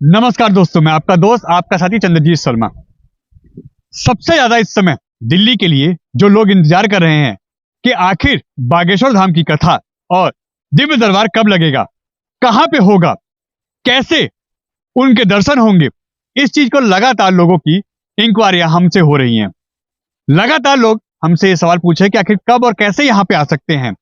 नमस्कार दोस्तों, मैं आपका दोस्त आपका साथी चंद्रजीत शर्मा। सबसे ज्यादा इस समय दिल्ली के लिए जो लोग इंतजार कर रहे हैं कि आखिर बागेश्वर धाम की कथा और दिव्य दरबार कब लगेगा, कहां पे होगा, कैसे उनके दर्शन होंगे, इस चीज को लगातार लोगों की इंक्वायरियां हमसे हो रही हैं। लगातार लोग हमसे ये सवाल पूछे कि आखिर कब और कैसे यहाँ पे आ सकते हैं,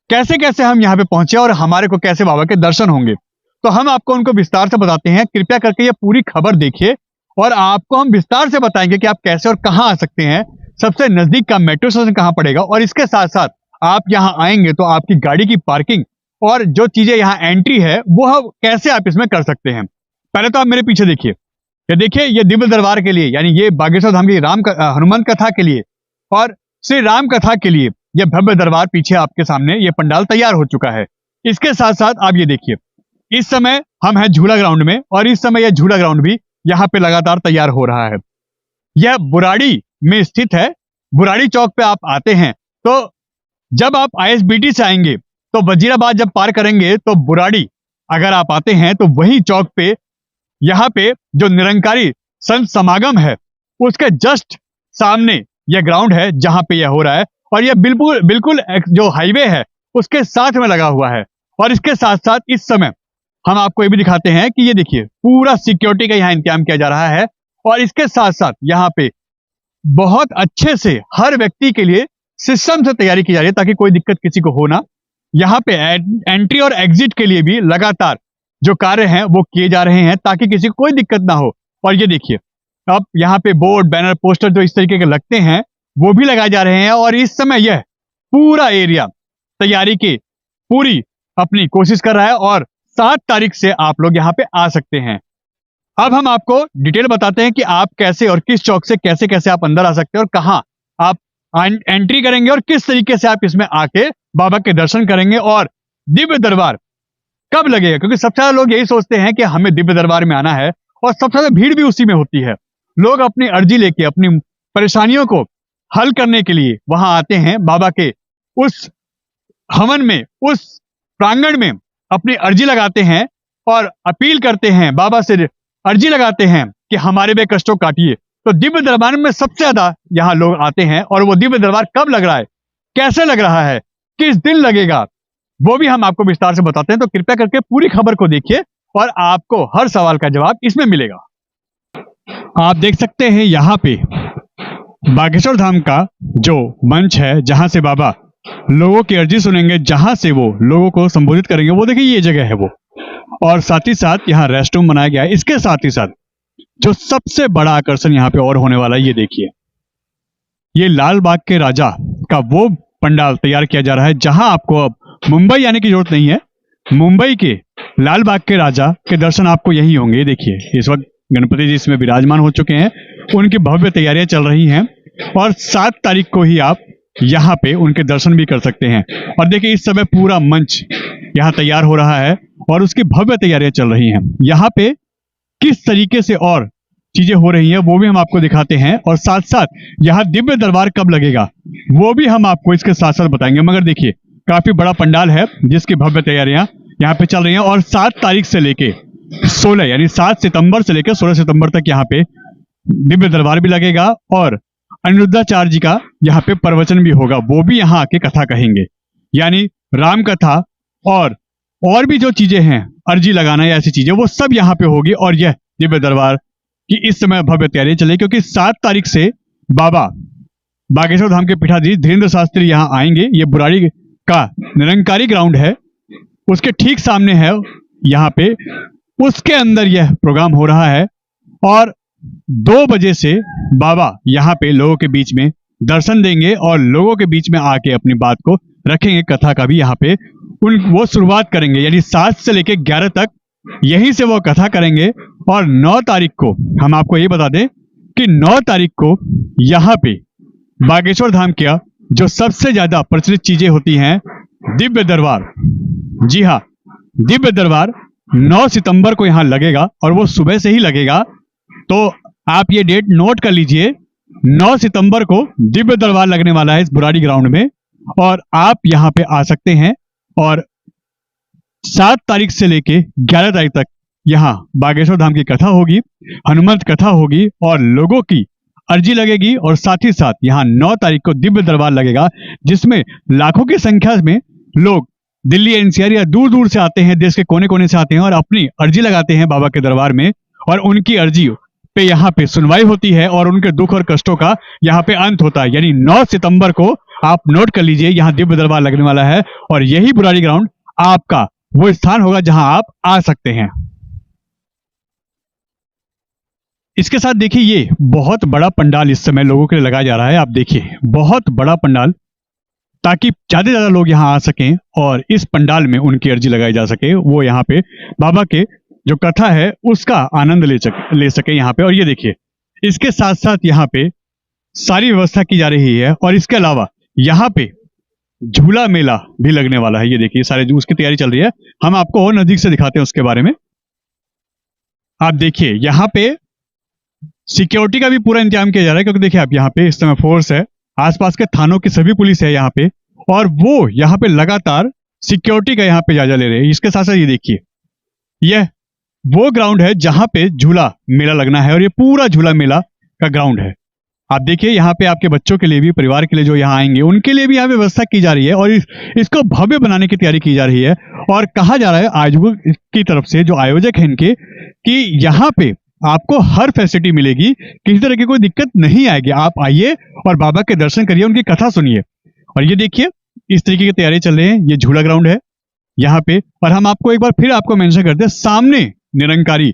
कैसे कैसे हम यहाँ पे पहुंचे और हमारे को कैसे बाबा के दर्शन होंगे। तो हम आपको उनको विस्तार से बताते हैं। कृपया करके ये पूरी खबर देखिए और आपको हम विस्तार से बताएंगे कि आप कैसे और कहां आ सकते हैं, सबसे नजदीक का मेट्रो स्टेशन कहां पड़ेगा, और इसके साथ साथ आप यहां आएंगे तो आपकी गाड़ी की पार्किंग और जो चीजें यहाँ एंट्री है वो कैसे आप इसमें कर सकते हैं। पहले तो आप मेरे पीछे देखिए, ये देखिए, ये दिव्य दरबार के लिए यानी ये बागेश्वर धाम की हनुमान कथा के लिए और श्री राम कथा के लिए ये भव्य दरबार पीछे आपके सामने ये पंडाल तैयार हो चुका है। इसके साथ साथ आप ये देखिए, इस समय हम हैं झूला ग्राउंड में और इस समय यह झूला ग्राउंड भी यहाँ पे लगातार तैयार हो रहा है। यह बुराड़ी में स्थित है। बुराड़ी चौक पे आप आते हैं तो जब आप आईएसबीटी से आएंगे तो वजीराबाद जब पार करेंगे तो बुराड़ी अगर आप आते हैं तो वही चौक पे यहाँ पे जो निरंकारी संत समागम है उसके जस्ट सामने यह ग्राउंड है जहां पे यह हो रहा है। और यह बिल्कुल बिल्कुल जो हाईवे है उसके साथ में लगा हुआ है। और इसके साथ साथ इस समय हम आपको ये भी दिखाते हैं कि ये देखिए, पूरा सिक्योरिटी का यहाँ इंतजाम किया जा रहा है। और इसके साथ साथ यहाँ पे बहुत अच्छे से हर व्यक्ति के लिए सिस्टम से तैयारी की जा रही है ताकि कोई दिक्कत किसी को हो ना। यहाँ पे एंट्री और एग्जिट के लिए भी लगातार जो कार्य हैं वो किए जा रहे हैं ताकि किसी को कोई दिक्कत ना हो। और ये देखिए, अब यहाँ पे बोर्ड बैनर पोस्टर जो इस तरीके के लगते हैं वो भी लगाए जा रहे हैं। और इस समय यह पूरा एरिया तैयारी की पूरी अपनी कोशिश कर रहा है और 7 तारीख से आप लोग यहाँ पे आ सकते हैं। अब हम आपको डिटेल बताते हैं कि आप कैसे और किस चौक से कैसे कैसे आप अंदर आ सकते हैं और कहाँ आप एंट्री करेंगे और किस तरीके से आप इसमें आके बाबा के दर्शन करेंगे और दिव्य दरबार कब लगेगा। क्योंकि सबसे ज्यादा लोग यही सोचते हैं कि हमें दिव्य दरबार में आना है और सबसे ज्यादा भीड़ भी उसी में होती है। लोग अपनी अर्जी लेके अपनी परेशानियों को हल करने के लिए वहां आते हैं, बाबा के उस हवन में, उस प्रांगण में अपनी अर्जी लगाते हैं और अपील करते हैं, बाबा से अर्जी लगाते हैं कि हमारे बे कष्टों काटिए। तो दिव्य दरबार में सबसे ज्यादा यहाँ लोग आते हैं और वो दिव्य दरबार कब लग रहा है, कैसे लग रहा है, किस दिन लगेगा, वो भी हम आपको विस्तार से बताते हैं। तो कृपया करके पूरी खबर को देखिए और आपको हर सवाल का जवाब इसमें मिलेगा। आप देख सकते हैं यहाँ पे बागेश्वर धाम का जो मंच है जहां से बाबा लोगों की अर्जी सुनेंगे, जहां से वो लोगों को संबोधित करेंगे, वो देखिए ये जगह है वो। और साथ ही साथ यहाँ रेस्ट रूम बनाया गया है। इसके साथ ही साथ जो सबसे बड़ा आकर्षण यहाँ पे और होने वाला है, ये देखिए, ये लाल बाग के राजा का वो पंडाल तैयार किया जा रहा है जहां आपको अब मुंबई आने की जरूरत नहीं है। मुंबई के लाल बाग के राजा के दर्शन आपको यही होंगे। ये देखिए, इस वक्त गणपति जी इसमें विराजमान हो चुके हैं, उनकी भव्य तैयारियां चल रही हैं और 7 तारीख को ही आप यहाँ पे उनके दर्शन भी कर सकते हैं। और देखिए, इस समय पूरा मंच यहाँ तैयार हो रहा है और उसकी भव्य तैयारियां चल रही हैं। यहाँ पे किस तरीके से और चीजें हो रही हैं वो भी हम आपको दिखाते हैं और साथ साथ यहाँ दिव्य दरबार कब लगेगा वो भी हम आपको इसके साथ साथ बताएंगे। मगर देखिए, काफी बड़ा पंडाल है जिसकी भव्य तैयारियां यहाँ पे चल रही हैं और 7 तारीख से लेके 16 यानी 7 सितंबर से लेकर 16 सितंबर तक यहाँ पे दिव्य दरबार भी लगेगा और अनिरुद्धाचार्य जी का यहाँ पे प्रवचन भी होगा। वो भी यहाँ आके कथा कहेंगे, यानी राम कथा और भी जो चीजें हैं, अर्जी लगाना या ऐसी चीजें, वो सब यहाँ पे होगी। और यह दिव्य दरबार की इस समय भव्य तैयारी चले क्योंकि 7 तारीख से बाबा बागेश्वर धाम के पीठाधीश धीरेन्द्र शास्त्री यहाँ आएंगे। ये बुराड़ी का निरंकारी ग्राउंड है, उसके ठीक सामने है यहाँ पे, उसके अंदर यह प्रोग्राम हो रहा है। और 2 बजे से बाबा यहाँ पे लोगों के बीच में दर्शन देंगे और लोगों के बीच में आके अपनी बात को रखेंगे। कथा का भी यहाँ पे वो शुरुआत करेंगे, यानी 7 से लेके 11 तक यहीं से वो कथा करेंगे। और 9 तारीख को हम आपको ये बता दें कि 9 तारीख को यहाँ पे बागेश्वर धाम का जो सबसे ज्यादा प्रचलित चीजें होती हैं, दिव्य दरबार। जी हाँ, दिव्य दरबार 9 सितंबर को यहाँ लगेगा और वो सुबह से ही लगेगा। तो आप ये डेट नोट कर लीजिए, 9 सितंबर को दिव्य दरबार लगने वाला है इस बुराड़ी ग्राउंड में और आप यहाँ पे आ सकते हैं। और 7 तारीख से लेके 11 तारीख तक यहाँ बागेश्वर धाम की कथा होगी, हनुमंत कथा होगी और लोगों की अर्जी लगेगी। और साथ ही साथ यहाँ 9 तारीख को दिव्य दरबार लगेगा, जिसमें लाखों की संख्या में लोग दिल्ली एनसीआर या दूर दूर से आते हैं, देश के कोने कोने से आते हैं और अपनी अर्जी लगाते हैं बाबा के दरबार में। और उनकी अर्जी पे यहाँ पे सुनवाई होती है और उनके दुख और कष्टों का यहाँ पे अंत होता है। यानी 9 सितंबर को आप नोट कर लीजिए, यहाँ दिव्य दरबार लगने वाला है और यही बुराड़ी ग्राउंड आपका वो स्थान होगा जहां आप आ सकते हैं। इसके साथ देखिए, ये बहुत बड़ा पंडाल इस समय लोगों के लिए लगाया जा रहा है। आप देखिए, बहुत बड़ा पंडाल, ताकि ज्यादा से ज्यादा लोग यहाँ आ सकें और इस पंडाल में उनकी अर्जी लगाई जा सके, वो यहाँ पे बाबा के जो कथा है उसका आनंद ले सके यहाँ पे। और ये देखिए, इसके साथ साथ यहाँ पे सारी व्यवस्था की जा रही है और इसके अलावा यहाँ पे झूला मेला भी लगने वाला है। ये देखिए, सारे उसकी तैयारी चल रही है। हम आपको और नजदीक से दिखाते हैं उसके बारे में। आप देखिए, यहाँ पे सिक्योरिटी का भी पूरा इंतजाम किया जा रहा है, क्योंकि देखिए आप यहाँ पे इस समय फोर्स है, आसपास के थानों की सभी पुलिस है यहाँ पे और वो यहाँ पे लगातार सिक्योरिटी का यहाँ पे जायजा ले रहे हैं। इसके साथ साथ ये देखिए, यह वो ग्राउंड है जहां पे झूला मेला लगना है और ये पूरा झूला मेला का ग्राउंड है। आप देखिए, यहाँ पे आपके बच्चों के लिए भी, परिवार के लिए जो यहाँ आएंगे उनके लिए भी यहाँ व्यवस्था की जा रही है और इसको भव्य बनाने की तैयारी की जा रही है। और कहा जा रहा है आयोजकों की तरफ से, जो आयोजक हैं इनके, कि यहाँ पे आपको हर फैसिलिटी मिलेगी, किसी तरह की कोई दिक्कत नहीं आएगी। आप आइए और बाबा के दर्शन करिए, उनकी कथा सुनिए। और ये देखिए, इस तरीके की तैयारी चल रही है। ये झूला ग्राउंड है यहाँ पे। और हम आपको एक बार फिर आपको मेंशन करते हैं, सामने निरंकारी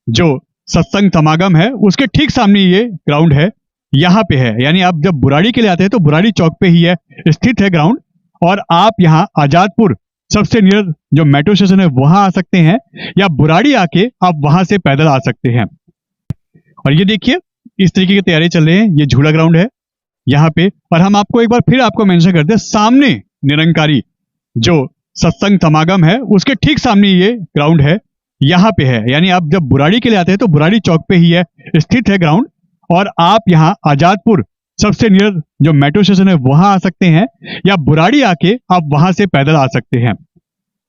जो सत्संग समागम है उसके ठीक सामने ये ग्राउंड है, यहाँ पे है। यानी आप जब बुराड़ी के लिए आते हैं तो बुराड़ी चौक पे ही है स्थित है ग्राउंड। और आप यहाँ आजादपुर सबसे नियर जो मेट्रो स्टेशन है वहां आ सकते हैं, या बुराड़ी आके आप वहां से पैदल आ सकते हैं। और ये देखिए, इस तरीके की तैयारी चल रही है। ये झूला ग्राउंड है यहाँ पे। और हम आपको एक बार फिर आपको मेंशन करते हैं, सामने निरंकारी जो सत्संग समागम है उसके ठीक सामने ये ग्राउंड है, यहाँ पे है। यानी आप जब बुराड़ी के लिए आते हैं तो बुराड़ी चौक पे ही है स्थित है ग्राउंड। और आप यहाँ आजादपुर सबसे नियर जो मेट्रो स्टेशन है वहां आ सकते हैं, या बुराड़ी आके आप वहां से पैदल आ सकते हैं।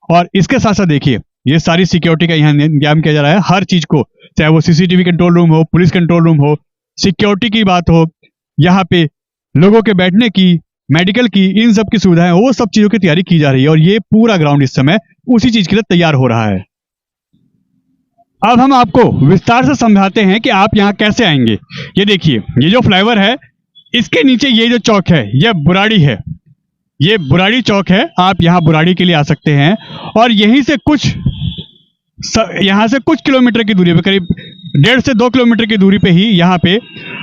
और इसके साथ साथ देखिए, ये सारी सिक्योरिटी का यहाँ इंतजाम किया जा रहा है हर चीज को, चाहे वो सीसीटीवी कंट्रोल रूम हो, पुलिस कंट्रोल रूम हो, सिक्योरिटी की बात हो, यहाँ पे लोगों के बैठने की, मेडिकल की, इन सब की सुविधाएं, वो सब चीजों की तैयारी की जा रही है। और ये पूरा ग्राउंड इस समय उसी चीज के लिए तैयार हो रहा है। अब हम आपको विस्तार से समझाते हैं कि आप यहाँ कैसे आएंगे। ये देखिए, ये जो फ्लाईओवर है इसके नीचे ये जो चौक है यह बुराड़ी है, ये बुराड़ी चौक है। आप यहाँ बुराड़ी के लिए आ सकते हैं और यहीं से यहाँ से कुछ किलोमीटर की दूरी पे, करीब 1.5 से 2 किलोमीटर की दूरी पे ही यहाँ पे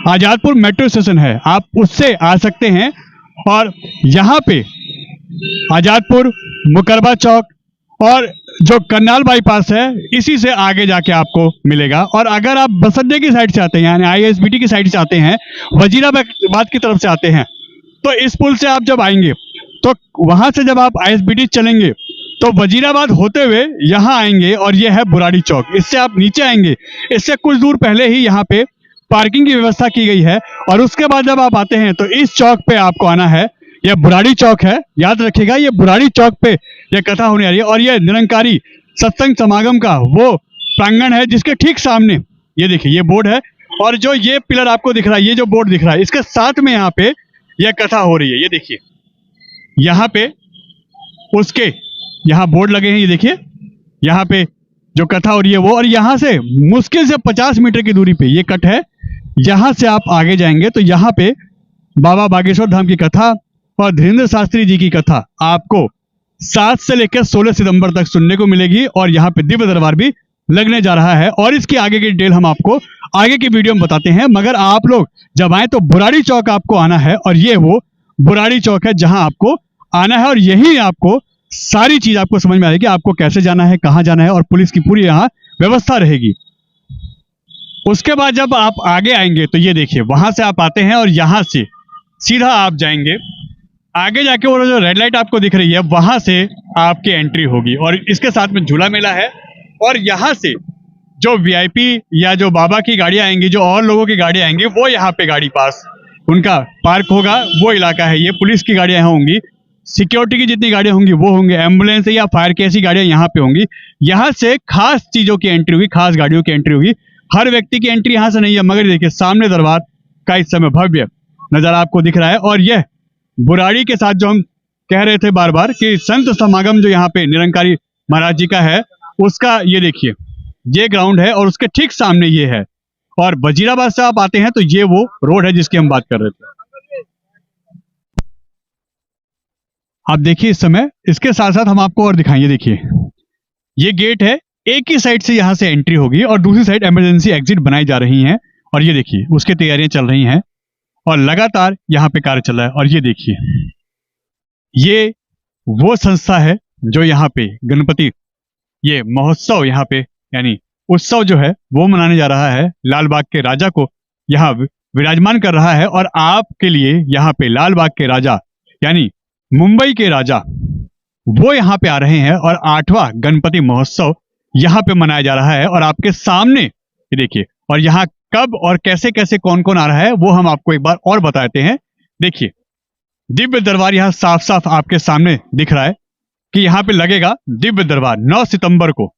आजादपुर मेट्रो स्टेशन है, आप उससे आ सकते हैं। और यहाँ पे आजादपुर, मुकरबा चौक और जो करनाल बाईपास है इसी से आगे जाके आपको मिलेगा। और अगर आप बस अड्डे की साइड से आते हैं, यानी आईएसबीटी की साइड से आते हैं, वजीराबाद की तरफ से आते हैं, तो इस पुल से आप जब आएंगे तो वहां से जब आप आईएसबीटी चलेंगे तो वजीराबाद होते हुए यहाँ आएंगे और ये है बुराड़ी चौक। इससे आप नीचे आएंगे, इससे कुछ दूर पहले ही यहाँ पे पार्किंग की व्यवस्था की गई है। और उसके बाद जब आप आते हैं तो इस चौक पे आपको आना है, यह बुराड़ी चौक है, याद रखिएगा, ये बुराड़ी चौक पे यह कथा होने आ रही है। और यह निरंकारी सत्संग समागम का वो प्रांगण है जिसके ठीक सामने ये देखिए ये बोर्ड है। और जो ये पिलर आपको दिख रहा है, ये जो बोर्ड दिख रहा है, इसके साथ में यहाँ पे यह कथा हो रही है। ये देखिए, यहाँ पे उसके यहाँ बोर्ड लगे हैं, ये देखिए यहाँ पे जो कथा हो रही है वो। और यहाँ से मुश्किल से 50 मीटर की दूरी पे ये कट है, यहाँ से आप आगे जाएंगे तो यहाँ पे बाबा बागेश्वर धाम की कथा और धीरेन्द्र शास्त्री जी की कथा आपको 7 से लेकर 16 सितंबर तक सुनने को मिलेगी। और यहाँ पे दिव्य दरबार भी लगने जा रहा है और इसकी आगे की डिटेल हम आपको आगे की वीडियो में बताते हैं। मगर आप लोग जब आए तो बुराड़ी चौक आपको आना है और ये वो बुराड़ी चौक है जहां आपको आना है। और यही आपको सारी चीज आपको समझ में आएगी, आपको कैसे जाना है, कहां जाना है, और पुलिस की पूरी यहाँ व्यवस्था रहेगी। उसके बाद जब आप आगे आएंगे तो ये देखिए, वहां से आप आते हैं और यहां से सीधा आप जाएंगे आगे जाके, वो जो रेड लाइट आपको दिख रही है वहां से आपकी एंट्री होगी। और इसके साथ में झूला मेला है। और यहाँ से जो वीआईपी या जो बाबा की गाड़ियां आएंगी, जो और लोगों की गाड़ियां आएंगी, वो यहाँ पे गाड़ी पास उनका पार्क होगा, वो इलाका है ये, पुलिस की गाड़ियां यहाँ होंगी। सिक्योरिटी की जितनी गाड़ियां होंगी वो होंगे, एम्बुलेंस या फायर की ऐसी गाड़ियां यहाँ पे होंगी। यहाँ से खास चीजों की एंट्री होगी, खास गाड़ियों की एंट्री होगी। हर व्यक्ति की एंट्री यहाँ से नहीं है, मगर देखिए सामने दरबार का इस समय भव्य नजारा आपको दिख रहा है। और यह बुराड़ी के साथ जो हम कह रहे थे बार बार कि संत समागम जो यहाँ पे निरंकारी महाराज जी का है, उसका ये देखिए ये ग्राउंड है और उसके ठीक सामने ये है। और वजीराबाद से आप आते हैं तो ये वो रोड है जिसकी हम बात कर रहे थे। आप देखिए इस समय इसके साथ साथ हम आपको और दिखाएंगे। देखिए ये गेट है, एक ही साइड से यहां से एंट्री होगी और दूसरी साइड इमरजेंसी एग्जिट बनाई जा रही हैं। और ये देखिए उसकी तैयारियां चल रही हैं और लगातार यहाँ पे कार्य चल रहा है। और ये देखिए ये वो संस्था है जो यहाँ पे गणपति ये महोत्सव यहाँ पे यानी उत्सव जो है वो मनाने जा रहा है। लाल बाग के राजा को यहाँ विराजमान कर रहा है और आपके लिए यहाँ पे लाल बाग के राजा यानी मुंबई के राजा वो यहाँ पे आ रहे हैं और 8वां गणपति महोत्सव यहाँ पे मनाया जा रहा है। और आपके सामने ये देखिए, और यहाँ कब और कैसे कैसे कौन कौन आ रहा है वो हम आपको एक बार और बताते हैं। देखिए दिव्य दरबार यहाँ साफ साफ आपके सामने दिख रहा है कि यहाँ पे लगेगा दिव्य दरबार 9 सितंबर को।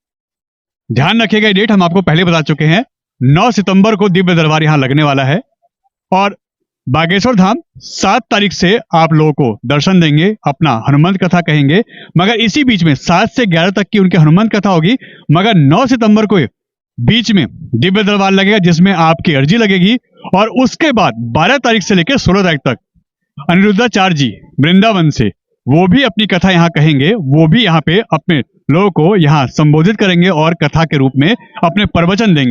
ध्यान रखिएगा, डेट हम आपको पहले बता चुके हैं, 9 सितंबर को दिव्य दरबार यहाँ लगने वाला है। और बागेश्वर धाम 7 तारीख से आप लोगों को दर्शन देंगे, अपना हनुमान कथा कहेंगे। मगर इसी बीच में 7 से 11 तक की उनकी हनुमान कथा होगी। मगर 9 सितंबर को बीच में दिव्य दरबार लगेगा जिसमें आपकी अर्जी लगेगी। और उसके बाद 12 तारीख से लेकर 16 तारीख तक अनिरुद्धाचार्य जी वृंदावन से वो भी अपनी कथा यहाँ कहेंगे, वो भी यहाँ पे अपने लोगों को यहाँ संबोधित करेंगे और कथा के रूप में अपने प्रवचन देंगे।